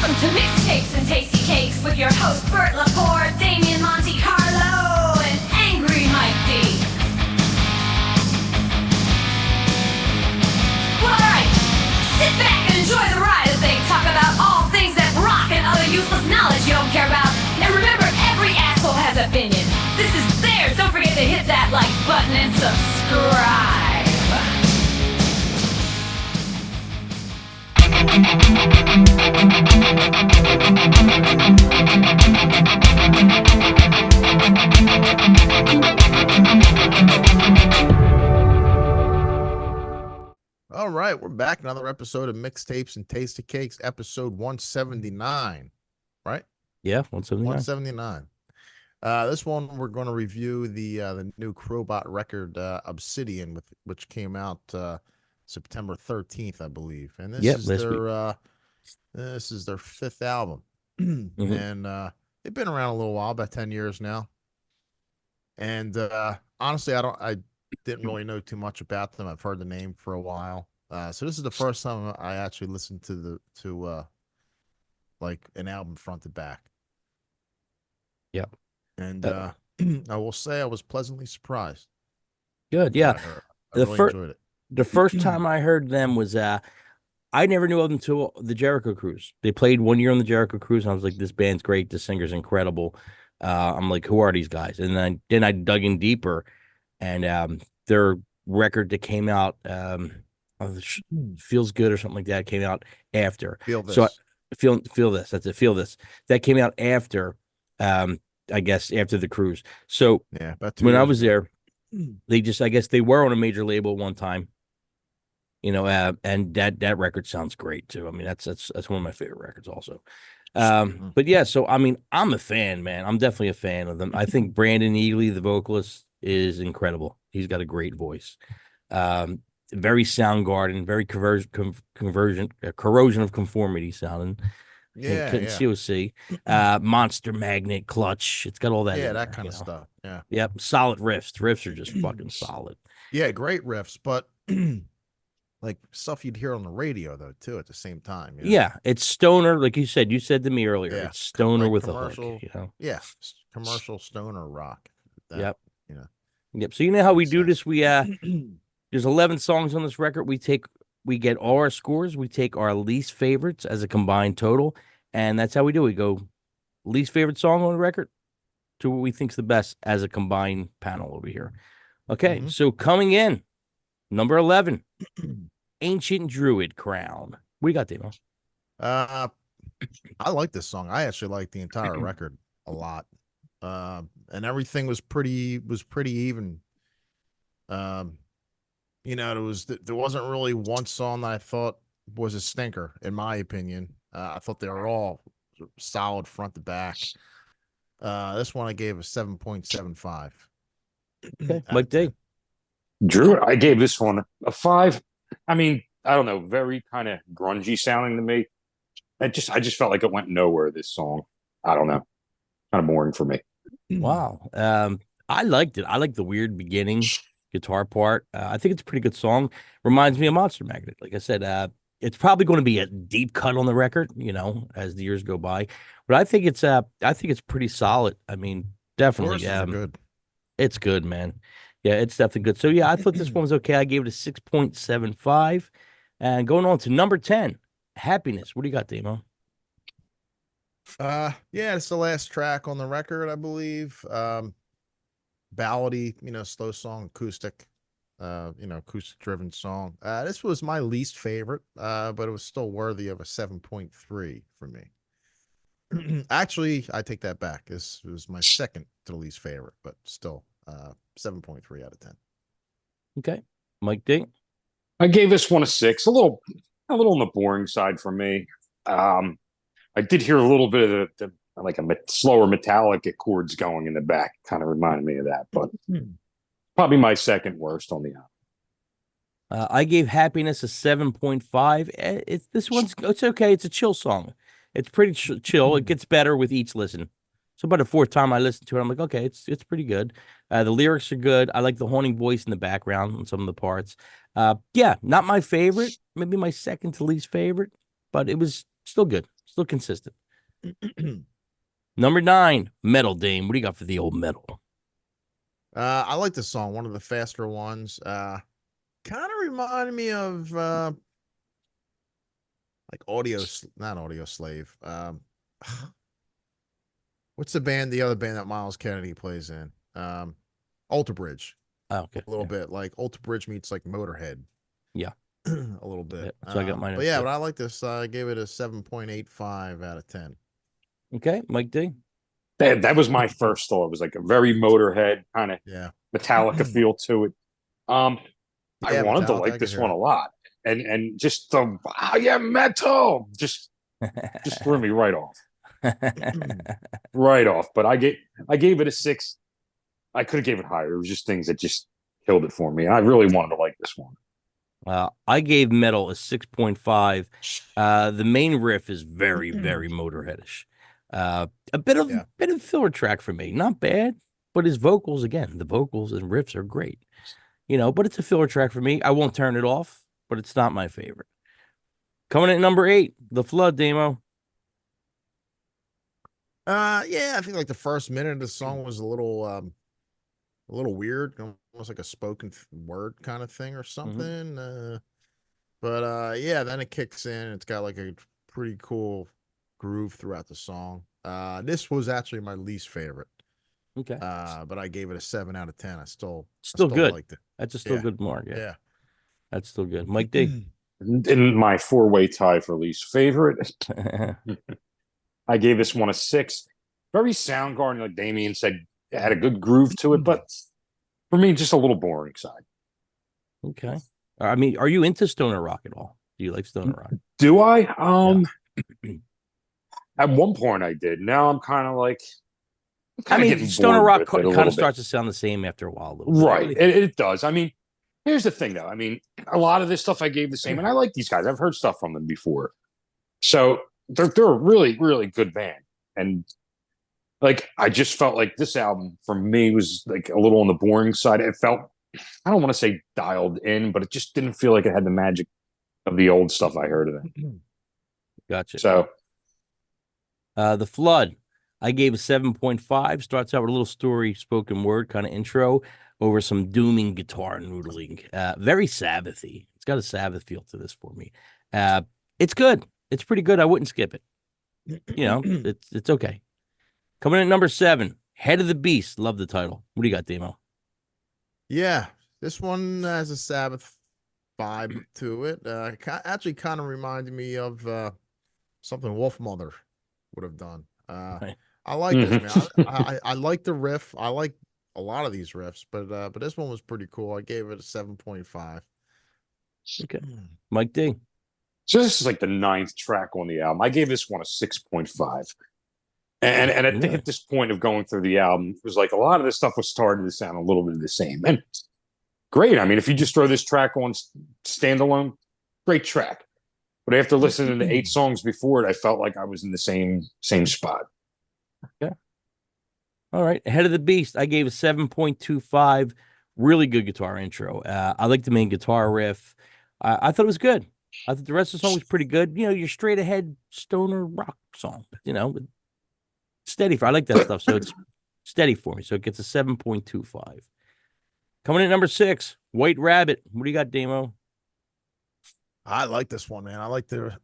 Welcome to Mixtapes and Tasty Cakes with your host Bert Laporte, Damian Monte Carlo, and Angry Mike D. Alright, sit back and enjoy the ride as they talk about all things that rock and other useless knowledge you don't care about. And remember, every asshole has an opinion. This is theirs. Don't forget to hit that like button and subscribe. All right, we're back. Another episode of Mixtapes and Tasty Cakes, episode 179, right? Yeah, 179. 179. This one we're going to review the new Crobot record, Obsidian, which came out September 13th, I believe. And this is their fifth album. And they've been around a little while, about 10 years now. And honestly, I didn't really know too much about them. I've heard the name for a while. So this is the first time I actually listened to like an album front to back. Yeah. And I will say I was pleasantly surprised. Good. Yeah. I really enjoyed it. The first time I heard them was I never knew of them until the Jericho Cruise. They played 1 year on the Jericho Cruise, and I was like, this band's great. The singer's incredible. I'm like, who are these guys? And then I dug in deeper, and their record that came out, Feels Good or something like that, came out after. Feel This. So feel this. That's it. Feel This. That came out after, I guess, after the cruise. So yeah, when I was there, I guess they were on a major label one time. You know, and that record sounds great too. I mean, that's one of my favorite records also. But yeah, so I mean, I'm a fan, man. I'm definitely a fan of them. I think Brandon Ely, the vocalist, is incredible. He's got a great voice. Very Soundgarden, very corrosion of conformity sounding. Yeah. COC, Monster Magnet, Clutch. It's got all that. Yeah, that kind of stuff. Yeah. Yep. Solid riffs. Riffs are just fucking solid. Yeah, great riffs, but like stuff you'd hear on the radio though too at the same time. You know? Yeah, it's stoner, like you said to me earlier. Yeah. It's stoner like with a hook. You know? Yeah, commercial stoner rock. Yep. You know. Yep. So you know how we do this? We there's 11 songs on this record. We get all our scores. We take our least favorites as a combined total, and that's how we do. We go least favorite song on the record to what we think's the best as a combined panel over here. Okay, so coming in, number 11, Ancient Druid Crown. What do you got, Damo? I like this song. I actually like the entire record a lot, and everything was pretty even. You know, there wasn't really one song that I thought was a stinker, in my opinion. I thought they were all solid front to back. This one I gave a 7.75. Okay, Mike D. Drew, I gave this one a 5. I mean, I don't know, very kind of grungy sounding to me. I just felt like it went nowhere, this song. I don't know. Kind of boring for me. Wow. I liked it. I like the weird beginning guitar part. I think it's a pretty good song. Reminds me of Monster Magnet. Like I said, it's probably going to be a deep cut on the record, you know, as the years go by. But I think it's pretty solid. I mean, definitely. Good. It's good, man. Yeah, it's definitely good. So yeah, I thought this one was okay. I gave it a 6.75. And going on to number 10, Happiness. What do you got, Damo? Yeah, it's the last track on the record, I believe. Ballady, you know, slow song, acoustic, acoustic driven song. This was my least favorite, but it was still worthy of a 7.3 for me. Actually, I take that back. This was my second to the least favorite, but still 7.3 out of 10. Okay. Mike D. I gave this one a 6, a little on the boring side for me. I did hear a little bit of the like a slower metallic chords going in the back. Kind of reminded me of that, but probably my second worst on the album. I gave Happiness a 7.5. It's okay. It's a chill song. It's pretty chill. It gets better with each listen. So about the fourth time I listened to it, I'm like, okay, it's pretty good. The lyrics are good. I like the haunting voice in the background on some of the parts. Yeah, not my favorite. Maybe my second to least favorite, but it was still good. Still consistent. Number 9, Metal Dame. What do you got for the old metal? I like this song, one of the faster ones. Kind of reminded me of like not Audio Slave. What's the other band that Miles Kennedy plays in? Alter Bridge. Oh, okay. A little bit like Alter Bridge meets like Motorhead. Yeah. A little bit. Yeah, so I got mine. But yeah, but I like this. I gave it a 7.85 out of 10. Okay, Mike D. That was my first thought. It was like a very Motorhead kind of Metallica feel to it. I wanted to like this one a lot, and just the metal just threw me right off, right off. But I gave it a 6. I could have gave it higher. It was just things that just killed it for me. And I really wanted to like this one. I gave Metal a 6.5. The main riff is very, very Motorheadish. A bit of filler track for me. Not bad, but his vocals, again, the vocals and riffs are great. But it's a filler track for me. I won't turn it off, but it's not my favorite. Coming in at number 8, The Flood, Damo. I think like the first minute of the song was a little weird, almost like a spoken word kind of thing or something. But then it kicks in. It's got like a pretty cool groove throughout the song. This was actually my least favorite. Okay. But I gave it a 7 out of 10. I still good. liked it. That's a still good mark. Yeah. That's still good. Mike D. In my 4-way tie for least favorite, I gave this one a 6. Very Soundgarden, like Damien said, it had a good groove to it, but for me, just a little boring side. Okay. I mean, are you into stoner rock at all? Do you like stoner rock? Do I? At one point I did. Now I'm kind of like, stoner rock kind of starts to sound the same after a while. Right. It does. I mean, here's the thing, though. I mean, a lot of this stuff I gave the same, and I like these guys. I've heard stuff from them before. So they're a really, really good band. And like, I just felt like this album for me was like a little on the boring side. It felt, I don't want to say dialed in, but it just didn't feel like it had the magic of the old stuff I heard of them. Gotcha. So The Flood, I gave a 7.5. Starts out with a little story, spoken word kind of intro over some dooming guitar noodling. Very Sabbathy. It's got a Sabbath feel to this for me. It's good. It's pretty good. I wouldn't skip it. It's okay. Coming in at number 7, Head of the Beast. Love the title. What do you got, Damo? Yeah, this one has a Sabbath vibe to it. Actually kind of reminded me of something Wolf Mother would have done. Right. I like this, man. I like the riff. I like a lot of these riffs, but this one was pretty cool. I gave it a 7.5. Okay. Mike D. So this is like the 9th track on the album. I gave this one a 6.5. And I think at this point of going through the album, it was like a lot of this stuff was starting to sound a little bit of the same. And great. I mean, if you just throw this track on standalone, great track. But after listening to 8 songs before it, I felt like I was in the same spot. Okay. All right. Head of the Beast, I gave a 7.25. Really good guitar intro. I like the main guitar riff. I thought it was good. I thought the rest of the song was pretty good. Your straight ahead stoner rock song, steady I like that stuff. So it's steady for me. So it gets a 7.25. Coming in at number 6, White Rabbit. What do you got, Damo? I like this one, man. I like the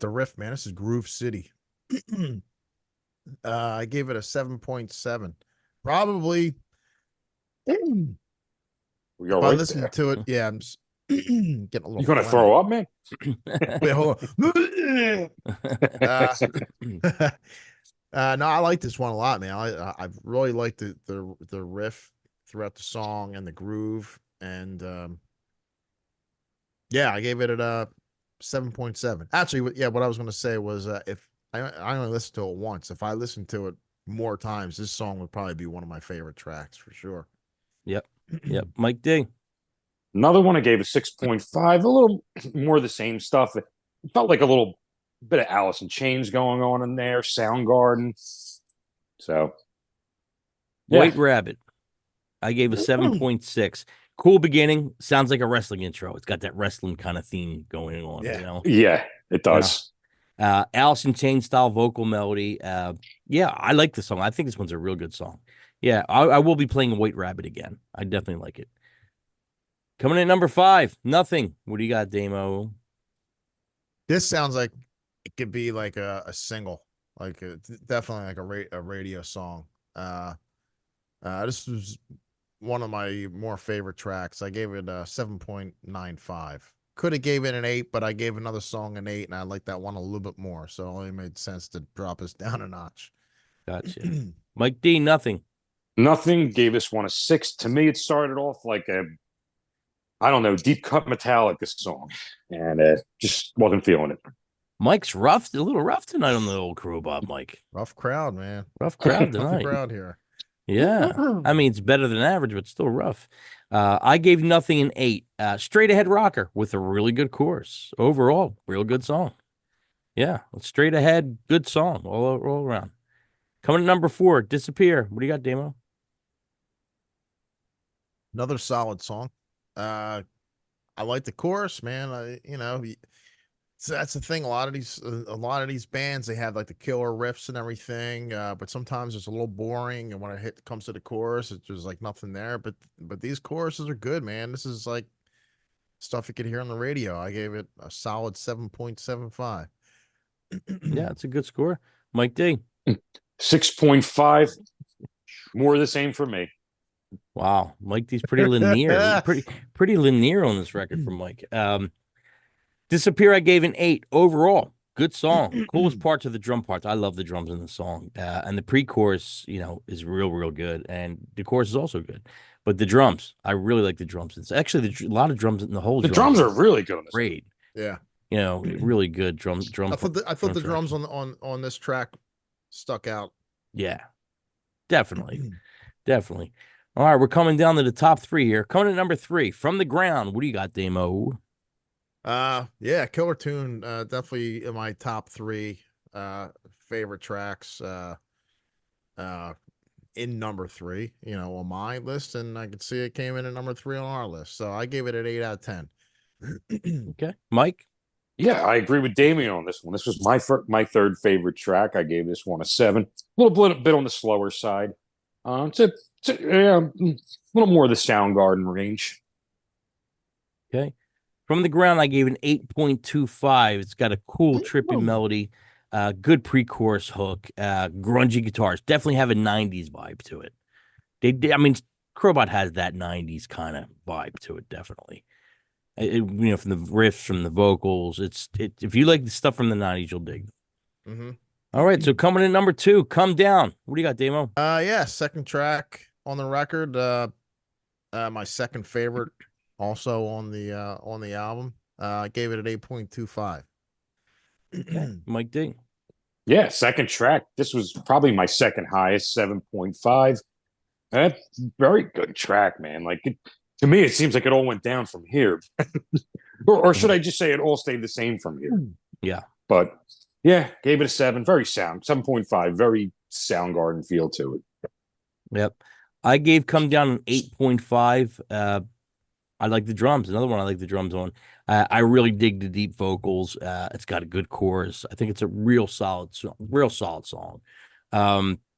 riff, man. This is Groove City. I gave it a 7.7. Probably. If I listen to it, yeah, I'm getting a little. You gonna throw up, man? Wait, hold on. No, I like this one a lot, man. I really like the riff throughout the song and the groove, and I gave it a 7.7. Actually, what I was going to say was if I only listened to it once, if I listened to it more times, this song would probably be one of my favorite tracks for sure. Yep. Mike D. Another one I gave a 6.5, a little more of the same stuff. It felt like a little bit of Alice in Chains going on in there, Soundgarden. So, White Rabbit, I gave a 7.6. Cool beginning. Sounds like a wrestling intro. It's got that wrestling kind of theme going on. Yeah, it does. Alice in Chains style vocal melody. Yeah, I like this song. I think this one's a real good song. Yeah, I will be playing White Rabbit again. I definitely like it. Coming in at number 5, Nothing. What do you got, Damo? This sounds like it could be like a single, definitely like a radio song. This was one of my more favorite tracks. I gave it a 7.95. Could have gave it an 8, but I gave another song an 8, and I like that one a little bit more. So it only made sense to drop us down a notch. Gotcha. Mike D, Nothing. Nothing. Gave this one a 6. To me, it started off like I don't know, deep cut Metallica song, and just wasn't feeling it. Mike's rough, a little rough tonight on the old Crobot, Mike. Rough crowd, man. Rough crowd Rough tonight. crowd here. Yeah. I mean, it's better than average, but still rough. I gave Nothing an 8. Straight ahead rocker with a really good chorus. Overall, real good song. Yeah. Straight ahead, good song all around. Coming to number 4, Disappear. What do you got, Damo? Another solid song. I like the chorus, man. So that's the thing. A lot of these bands, they have like the killer riffs and everything, but sometimes it's a little boring. And when comes to the chorus, it's just like nothing there. But these choruses are good, man. This is like stuff you could hear on the radio. I gave it a solid 7.75. Yeah, it's a good score. Mike D. 6.5. More of the same for me. Wow, Mike D's pretty linear. pretty linear on this record from Mike. Disappear, I gave an 8 overall. Good song. Coolest parts are the drum parts. I love the drums in the song. And the pre-chorus, is real good. And the chorus is also good. But the drums, I really like the drums. It's actually a lot of drums in the whole. The drums are really good. Great. Yeah. Really good drum. I thought the drums on this track stuck out. Yeah, definitely. Definitely. All right, we're coming down to the top 3 here. Coming to number 3, From the Ground. What do you got, Damo? Yeah, Killer Tune, definitely in my top 3 favorite tracks. In number 3, on my list, and I could see it came in at number 3 on our list. So I gave it an 8 out of 10. Okay, Mike. Yeah, I agree with Damien on this one. This was my third favorite track. I gave this one a 7. A little bit on the slower side. It's a little more of the Soundgarden range. Okay. From the Ground, I gave an 8.25. It's got a cool, trippy melody, good pre-chorus hook, grungy guitars. Definitely have a 90s vibe to it. Crobot has that 90s kind of vibe to it, definitely. From the riffs, from the vocals. If you like the stuff from the 90s, you'll dig. Mm-hmm. All right, so coming in number 2, Come Down. What do you got, Damo? Yeah, second track on the record. My second favorite, also on the album. I gave it an 8.25. Okay. Mike D. Yeah, second track. This was probably my second highest, 7.5. That's very good track, man. To me, it seems like it all went down from here. or should I just say it all stayed the same from here? Yeah. But yeah, gave it a 7. Very sound. 7.5. Very Soundgarden feel to it. Yep. I gave Come Down an 8.5. I like the drums. Another one I like the drums on. I really dig the deep vocals. It's got a good chorus. I think it's a real solid song.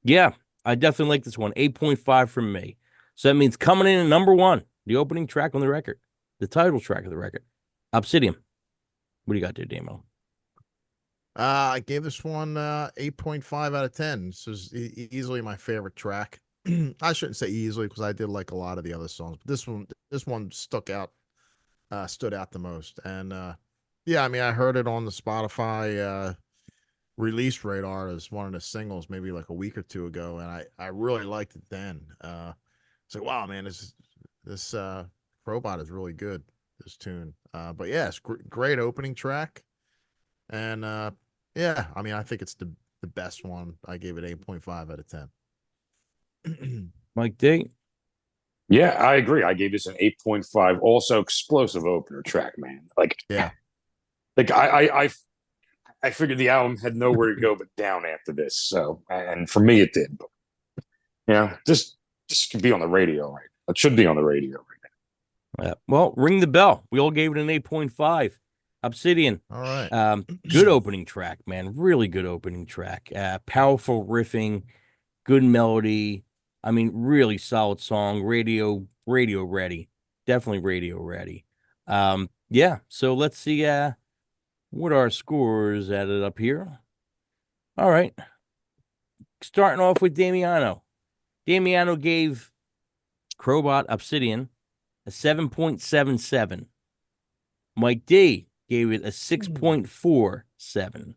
Yeah, I definitely like this one. 8.5 from me. So that means coming in at number 1, the opening track on the record, the title track of the record, Obsidian. What do you got there, Damo? I gave this one 8.5 out of 10. This is easily my favorite track. I shouldn't say easily because I did like a lot of the other songs, but this one stood out the most. And yeah, I heard it on the Spotify release radar as one of the singles maybe like a week or 2 ago, and I really liked it then. It's like, wow, man, this Crobot is really good, this tune. But yeah, it's great opening track. And yeah, I think it's the best one. I gave it 8.5 out of 10. Mike D. Yeah, I agree. I gave this an 8.5. Also, explosive opener track, man. Yeah. I figured the album had nowhere to go but down after this. So, and for me, it did. But, this could be on the radio right now. It should be on the radio right now. Well, ring the bell. We all gave it an 8.5. Obsidian. All right. Good opening track, man. Really good opening track. Powerful riffing, good melody. I mean, really solid song. Radio ready. Definitely radio ready. Yeah. So let's see what our scores added up here. All right. Starting off with Damiano. Damiano gave Crobot Obsidian a 7.77. Mike D gave it a 6.47.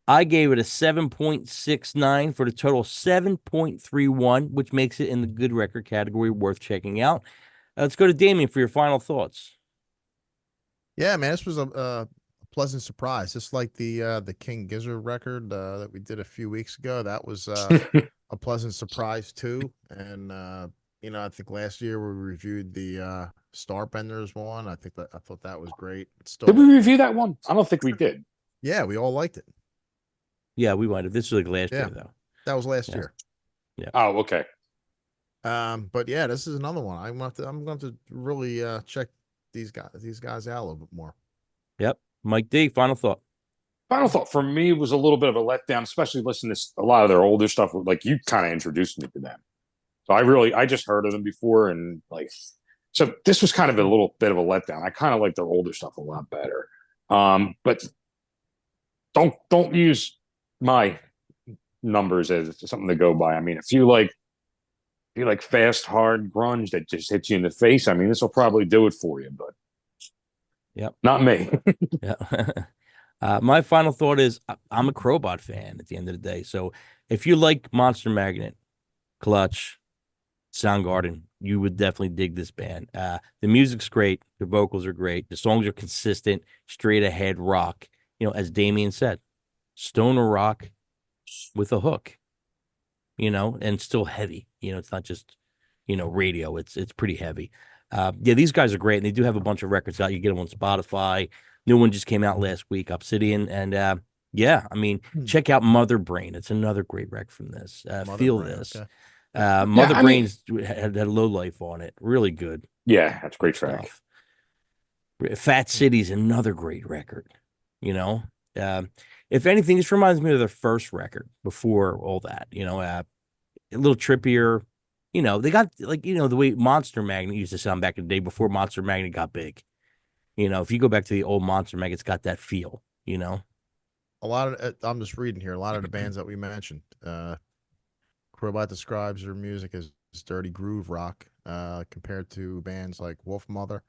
I gave it a 7.69 for the total 7.31, which makes it in the good record category, worth checking out. Let's go to Damien for your final thoughts. Yeah, man, this was a pleasant surprise. Just like the King Gizzard record that we did a few weeks ago. That was a pleasant surprise too. And I think last year we reviewed the Starbenders one. I thought that was great. Did we review that one? I don't think we did. Yeah, we all liked it. Yeah, we might have. This was like last year though. That was last year. Yeah. Oh, okay. But yeah, this is another one. I'm going to really check these guys out a little bit more. Yep. Mike D, final thought. Final thought for me was a little bit of a letdown, especially listening to a lot of their older stuff. Like you kind of introduced me to them. So I just heard of them before. And so this was kind of a little bit of a letdown. I kind of like their older stuff a lot better. But don't use my numbers as something to go by. I mean, if you like fast, hard grunge that just hits you in the face, I mean, this will probably do it for you, but yep, not me. Yeah. My final thought is I'm a Crobot fan at the end of the day. So if you like Monster Magnet, Clutch, Soundgarden, you would definitely dig this band. The music's great. The vocals are great. The songs are consistent, straight ahead rock. As Damien said, stoner rock with a hook, and still heavy. It's not just, radio. It's pretty heavy. Yeah, these guys are great, and they do have a bunch of records out. You get them on Spotify. New one just came out last week, Obsidian, and yeah, I mean, check out Mother Brain. It's another great record from this. Feel Brain, this. Okay. Mother Brain's had Low Life on it. Really good. Yeah, that's a great track. Fat City's another great record. If anything, this reminds me of their first record before all that. A little trippier. They got the way Monster Magnet used to sound back in the day before Monster Magnet got big. If you go back to the old Monster Magnet, it's got that feel. A lot of I'm just reading here. A lot of the bands that we mentioned. Crobot describes their music as dirty groove rock, compared to bands like Wolf Mother,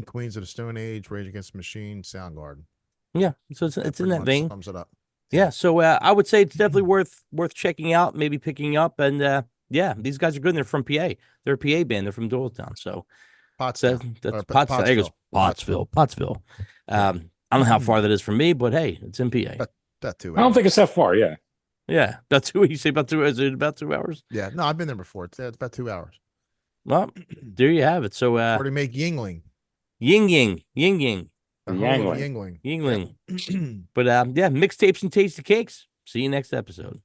Queens of the Stone Age, Rage Against the Machine, Soundgarden. Yeah, so it's in that vein. Sums it up. Yeah, so I would say it's definitely worth checking out, maybe picking up, and yeah, these guys are good. And they're from PA. They're a PA band. They're from Doylestown. So Pottsville. That's Pottsville. There goes Pottsville. I don't know how far that is from me, but hey, it's in PA. About 2 hours. I don't think it's that far. Yeah. Yeah, about 2. You say about 2 hours? Is it about 2 hours? Yeah, no, I've been there before. It's about 2 hours. Well, there you have it. So where they make Yingling. Yingling. Yingling. But yeah, mixtapes and tasty cakes. See you next episode.